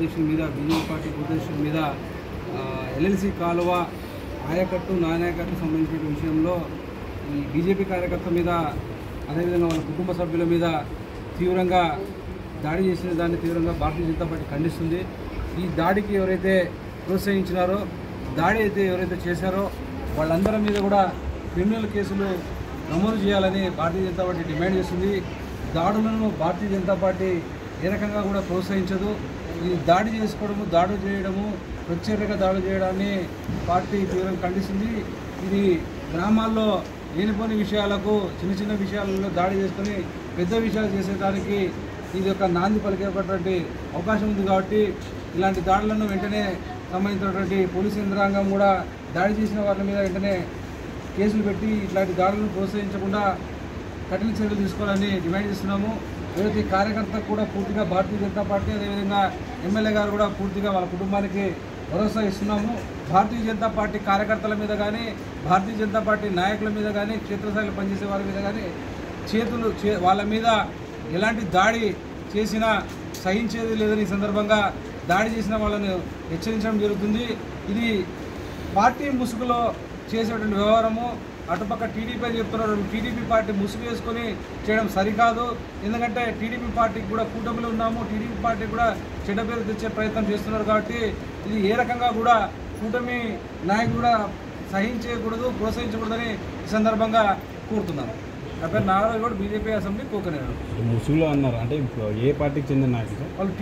ఉద్దేశం మీద BJP party ఉద్దేశం మీద ఎల్ఎల్సి కాలువ ఆయకట్టు నాయకట్టు సంబంధించిన విషయంలో ఈ బీజేపీ కార్యకర్త మీద అదేవిధంగా వాళ్ళ కుటుంబ సభ్యుల మీద తీవ్రంగా దాడి చేసిన దాన్ని తీవ్రంగా భారతీయ జనతా పార్టీ ఖండిస్తుంది. ఈ దాడికి ఎవరైతే ప్రోత్సహించినారో దాడి అయితే ఎవరైతే చేశారో వాళ్ళందరి మీద కూడా క్రిమినల్ కేసులు నమోదు చేయాలని భారతీయ జనతా పార్టీ డిమాండ్ చేస్తుంది. దాడులను భారతీయ జనతా పార్టీ ఏ రకంగా కూడా ప్రోత్సహించదు. ఇది దాడి చేసుకోవడము, దాడులు చేయడము, ప్రత్యేకంగా దాడులు చేయడాన్ని పార్టీ తీవ్రంగా ఖండిస్తుంది. ఇది గ్రామాల్లో లేనిపోని విషయాలకు చిన్న చిన్న విషయాలలో దాడి చేసుకొని పెద్ద విషయాలు చేసేదానికి ఇది ఒక నాంది పలికేటటువంటి అవకాశం ఉంది. కాబట్టి ఇలాంటి దాడులను వెంటనే సంబంధించినటువంటి పోలీసు యంత్రాంగం కూడా దాడి చేసిన వాళ్ళ మీద వెంటనే కేసులు పెట్టి ఇట్లాంటి దాడులను ప్రోత్సహించకుండా కఠిన చర్యలు తీసుకోవాలని డిమాండ్ చేస్తున్నాము. ఏదైతే కార్యకర్తకు కూడా పూర్తిగా భారతీయ జనతా పార్టీ అదేవిధంగా ఎమ్మెల్యే గారు కూడా పూర్తిగా వాళ్ళ కుటుంబానికి భరోసా ఇస్తున్నాము. భారతీయ జనతా పార్టీ కార్యకర్తల మీద కానీ భారతీయ జనతా పార్టీ నాయకుల మీద కానీ క్షేత్రస్థాయిలో పనిచేసే వాళ్ళ మీద కానీ వాళ్ళ మీద ఎలాంటి దాడి చేసినా సహించేది లేదని ఈ సందర్భంగా దాడి చేసిన వాళ్ళను హెచ్చరించడం జరుగుతుంది. ఇది పార్టీ ముసుగులో చేసేటువంటి వ్యవహారము. అటుపక్క టీడీపీ చెప్తున్నారు, టీడీపీ పార్టీ ముసుగు వేసుకొని చేయడం సరికాదు. ఎందుకంటే టీడీపీ పార్టీకి కూడా కూటమిలో ఉన్నాము, టీడీపీ పార్టీ కూడా చెడ్డ పేరు తెచ్చే ప్రయత్నం చేస్తున్నారు. కాబట్టి ఇది ఏ రకంగా కూడా కూటమి నాయకులు కూడా సహించకూడదు, ప్రోత్సహించకూడదని ఈ సందర్భంగా కోరుతున్నాను. నా పేరు నాగరాజు, బీజేపీ అసెంబ్లీ కోకనేరు. ముసుగులో అన్నారు అంటే ఏ పార్టీకి చెందిన నాయకులు? వాళ్ళు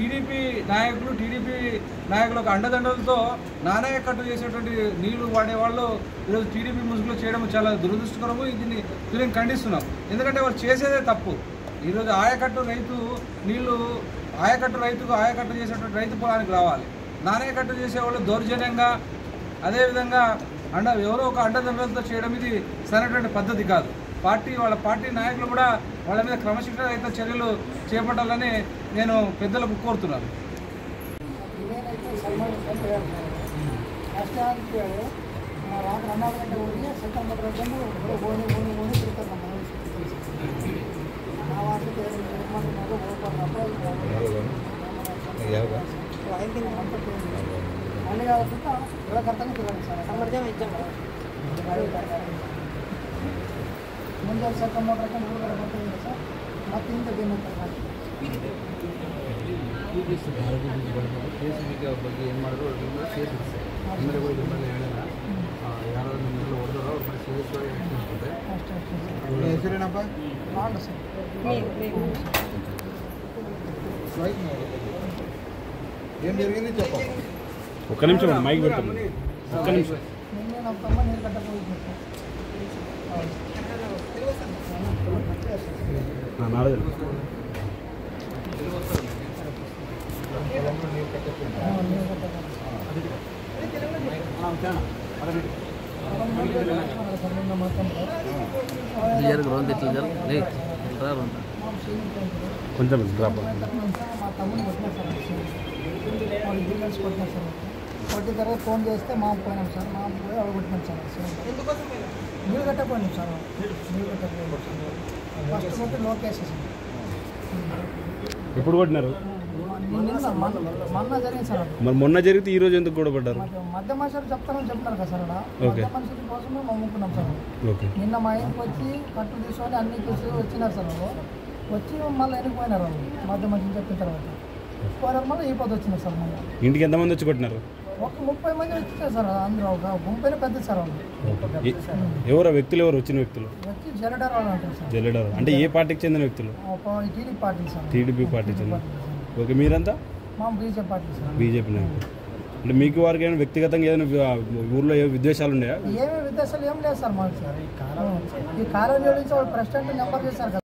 టీడీపీ నాయకులకు అండదండలతో నాణ్యకట్టు చేసేటువంటి నీళ్లు వాడేవాళ్ళు ఈరోజు టీడీపీ ముసుగులో చేయడం చాలా దురదృష్టకరము. దీన్ని దీన్ని ఖండిస్తున్నాం. ఎందుకంటే వాళ్ళు చేసేదే తప్పు. ఈరోజు ఆయకట్టు రైతుకు ఆయకట్టు చేసేటువంటి రైతు పొలానికి రావాలి. నాణ్యకట్టు చేసేవాళ్ళు దౌర్జన్యంగా అదేవిధంగా ఎవరో ఒక అండదండలతో చేయడం ఇది సరైనటువంటి పద్ధతి కాదు. వాళ్ళ పార్టీ నాయకులు కూడా వాళ్ళ మీద క్రమశిక్షణ రహిత చర్యలు చేపట్టాలని నేను పెద్దలకు కోరుతున్నాను. ಮುಂಜಾನೆ ಸ್ವಲ್ಪ ಮೋಟ್ರಕ್ಕೆ ಮೂರು ಬರ್ತೀನಿ ಸರ್. ಮತ್ತೆ ಇಂಥ ಗೇಮ್ ಬಗ್ಗೆ ಏನು ಮಾಡಿದ್ರು ಸೇರಿಸಿ ಎಮ್ಮೆಲ್ಎಗಳು ನಿಮ್ಮಲ್ಲಿ ಹೇಳಿಲ್ಲ, ಯಾರು ನಿಮ್ಮೆಲ್ಲ ಹೊಡೆದ್ರು ಅವ್ರ ಮೇಲೆ ಸೀರಿಯಸ್ವಾಗಿ ಅನಿಸುತ್ತೆ. ಹೆಸರೇನಪ್ಪ? ಮಾಡಿ ಸರ್. ఏం జరిగింది చెప్ప. ఒక్క నిమిషం మైక్ పెట్టండి. ఒక్క నిమిషం. నిన్నే ನಮ್ಮ ತಮ್ಮ ನೀರು ಕಟ್ಟಕ್ಕೆ కొంచెం డ్రాప్ మా తమ్ముని కొట్టినా సార్, వాళ్ళు డీటెయిల్స్ కొట్టినా సార్. కొట్టిన తర్వాత ఫోన్ చేస్తే మా పోయినాం సార్. మా పోయి అవి కొట్టినాం సార్. నీళ్ళు కట్టకపోయినాం సార్. నీళ్ళు కట్టకపోయినాం ఫస్ట్ కొట్టి లోకేష్ సార్. ఎప్పుడు కొట్టినారు? మొన్న జరిగింది సార్. మరి మొన్న జరిగితే ఈ రోజు ఎందుకు కూడా పడ్డారు? మధ్య మనుషులు చెప్తారని చెప్తున్నారు కదా సార్. మధ్య మనుషుల కోసమే మేము అమ్ముకున్నాం సార్. నిన్న మా ఇంటికి వచ్చి కట్టు తీసుకొని అన్ని చూసి వచ్చినారు సార్. వచ్చి మళ్ళీ వెళ్ళిపోయినారు వాళ్ళు. మధ్య మనుషులు చెప్పిన తర్వాత పోయినారు. మళ్ళీ ఈ పొద్దు వచ్చినారు సార్. మళ్ళీ ఇంటికి ఎంతమంది వచ్చి కొట్టినారు? ఒక 30 మంది వచ్చినారు సార్. అందరూ ఒక గుంపైన పెద్ద సార్ వాళ్ళు. ఎవరు వ్యక్తులు? ఎవరు వచ్చిన వ్యక్తులు? వచ్చి జలడారు వాళ్ళు అంటారు సార్. జల్లెడారు అంటే ఏ పార్టీకి చెందిన వ్యక్తులు? TDP party sir. TDP party చెందిన. ఓకే, మీరంతా మా బీజేపీ పార్టీ సార్. బీజేపీ నాయకులు. అంటే మీకు వారికి ఏమైనా వ్యక్తిగతంగా ఏదైనా ఊర్లో ఏ విద్వేషాలు ఉన్నాయా? ఏమీ విద్వేషాలు ఏం లేదు సార్ మాకు సార్. ఈ కాలం నుంచి వాళ్ళు ప్రెసిడెంట్ నెంబర్ చేశారు కదా